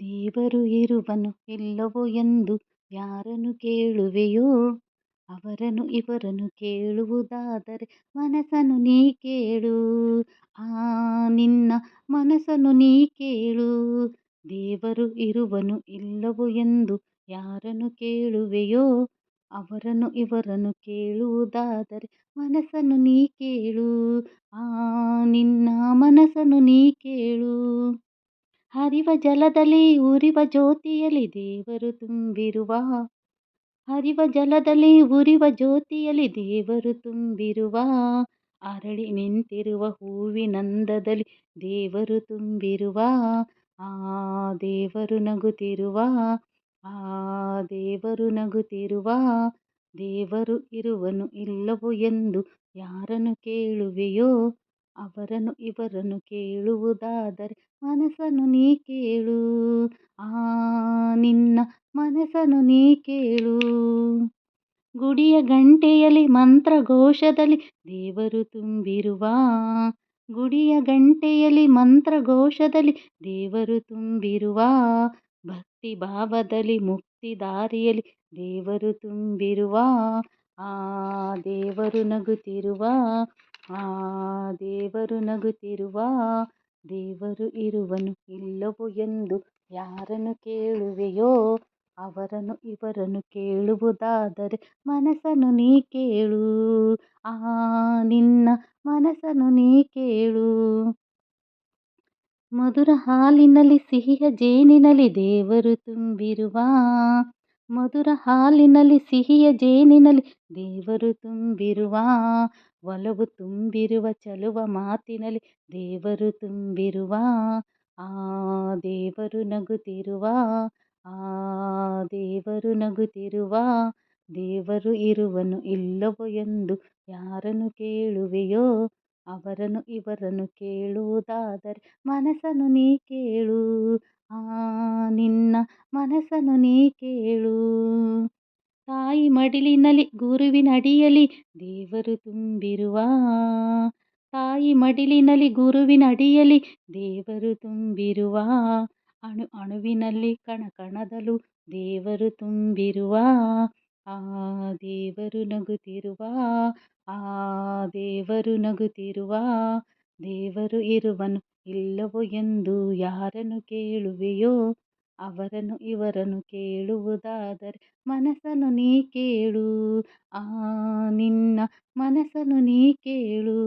ದೇವರು ಇರುವನು ಇಲ್ಲವೋ ಎಂದು ಯಾರನ್ನು ಕೇಳುವೆಯೋ? ಅವರನ್ನು ಇವರನ್ನು ಕೇಳುವುದಾದರೆ ಮನಸ್ಸನ್ನು ನೀ ಕೇಳು. ಆ ನಿನ್ನ ಮನಸ್ಸನ್ನು ನೀ ಕೇಳು. ದೇವರು ಇರುವನು ಇಲ್ಲವೋ ಎಂದು ಯಾರನ್ನು ಕೇಳುವೆಯೋ? ಅವರನ್ನು ಇವರನ್ನು ಕೇಳುವುದಾದರೆ ಮನಸ್ಸನ್ನು ನೀ ಕೇಳು. ಆ ನಿನ್ನ ಮನಸ್ಸನ್ನು ನೀ ಕೇಳು. ಹರಿವ ಜಲದಲ್ಲಿ ಉರಿವ ಜ್ಯೋತಿಯಲ್ಲಿ ದೇವರು ತುಂಬಿರುವ, ಹರಿವ ಜಲದಲ್ಲಿ ಉರಿವ ಜ್ಯೋತಿಯಲ್ಲಿ ದೇವರು ತುಂಬಿರುವ, ಅರಳಿ ನಿಂತಿರುವ ಹೂವಿನಂದದಲ್ಲಿ ದೇವರು ತುಂಬಿರುವ, ಆ ದೇವರು ನಗುತ್ತಿರುವ, ಆ ದೇವರು ನಗುತ್ತಿರುವ. ದೇವರು ಇರುವನು ಇಲ್ಲವೋ ಎಂದು ಯಾರನ್ನು ಕೇಳುವೆಯೋ? ಅವರನ್ನು ಇವರನ್ನು ಕೇಳುವುದಾದರೆ ಮನಸ್ಸನ್ನು ನೀ ಕೇಳು. ಆ ನಿನ್ನ ಮನಸ್ಸನ್ನು ನೀ ಕೇಳು. ಗುಡಿಯ ಗಂಟೆಯಲ್ಲಿ ಮಂತ್ರಘೋಷದಲ್ಲಿ ದೇವರು ತುಂಬಿರುವ, ಗುಡಿಯ ಗಂಟೆಯಲ್ಲಿ ಮಂತ್ರಘೋಷದಲ್ಲಿ ದೇವರು ತುಂಬಿರುವ, ಭಕ್ತಿ ಭಾವದಲ್ಲಿ ಮುಕ್ತಿ ದಾರಿಯಲ್ಲಿ ದೇವರು ತುಂಬಿರುವ, ಆ ದೇವರು ನಗುತ್ತಿರುವ, ಆ ದೇವರು ನಗುತ್ತಿರುವ. ದೇವರು ಇರುವನು ಇಲ್ಲವೋ ಎಂದು ಯಾರನ್ನು ಕೇಳುವೆಯೋ? ಅವರನ್ನು ಇವರನ್ನು ಕೇಳುವುದಾದರೆ ಮನಸ್ಸನ್ನು ನೀ ಕೇಳು. ಆ ನಿನ್ನ ಮನಸ್ಸನ್ನು ನೀ ಕೇಳು. ಮಧುರ ಹಾಲಿನಲ್ಲಿ ಸಿಹಿಯ ಜೇನಿನಲ್ಲಿ ದೇವರು ತುಂಬಿರುವ, ಮಧುರ ಹಾಲಿನಲ್ಲಿ ಸಿಹಿಯ ಜೇನಿನಲ್ಲಿ ದೇವರು ತುಂಬಿರುವ, ಒಲವು ತುಂಬಿರುವ ಚಲುವ ಮಾತಿನಲ್ಲಿ ದೇವರು ತುಂಬಿರುವ, ಆ ದೇವರು ನಗುತ್ತಿರುವ, ಆ ದೇವರು ನಗುತ್ತಿರುವ. ದೇವರು ಇರುವನು ಇಲ್ಲವೋ ಎಂದು ಯಾರನ್ನು ಕೇಳುವೆಯೋ? ಅವರನ್ನು ಇವರನ್ನು ಕೇಳುವುದಾದರೆ ಮನಸ್ಸನ್ನು ನೀ ಕೇಳು. ಆ ನಿನ್ನ ಮನಸ್ಸನ್ನು ನೀ ಕೇಳು. ತಾಯಿ ಮಡಿಲಿನಲ್ಲಿ ಗುರುವಿನ ಅಡಿಯಲ್ಲಿ ದೇವರು ತುಂಬಿರುವ, ತಾಯಿ ಮಡಿಲಿನಲ್ಲಿ ಗುರುವಿನ ಅಡಿಯಲ್ಲಿ ದೇವರು ತುಂಬಿರುವ, ಅಣು ಅಣುವಿನಲ್ಲಿ ಕಣ ಕಣದಲ್ಲೂ ದೇವರು ತುಂಬಿರುವ, ಆ ದೇವರು ನಗುತ್ತಿರುವ, ಆ ದೇವರು ನಗುತ್ತಿರುವ. ದೇವರು ಇರುವನು ಇಲ್ಲವೋ ಎಂದು ಯಾರನ್ನು ಕೇಳುವೆಯೋ? ಅವರನ್ನು ಇವರನ್ನು ಕೇಳುವುದಾದರೆ ಮನಸ್ಸನ್ನು ನೀ ಕೇಳು. ಆ ನಿನ್ನ ಮನಸ್ಸನ್ನು ನೀ ಕೇಳು.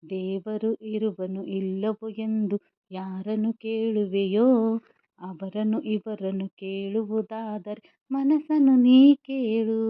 ದೇವರು ಇರುವನು ಇಲ್ಲವೋ ಎಂದು ಯಾರನ್ನು ಕೇಳುವೆಯೋ? ಅವರನ್ನು ಇವರನ್ನು ಕೇಳುವುದಾದರೆ ಮನಸ್ಸನ್ನು ನೀ ಕೇಳು.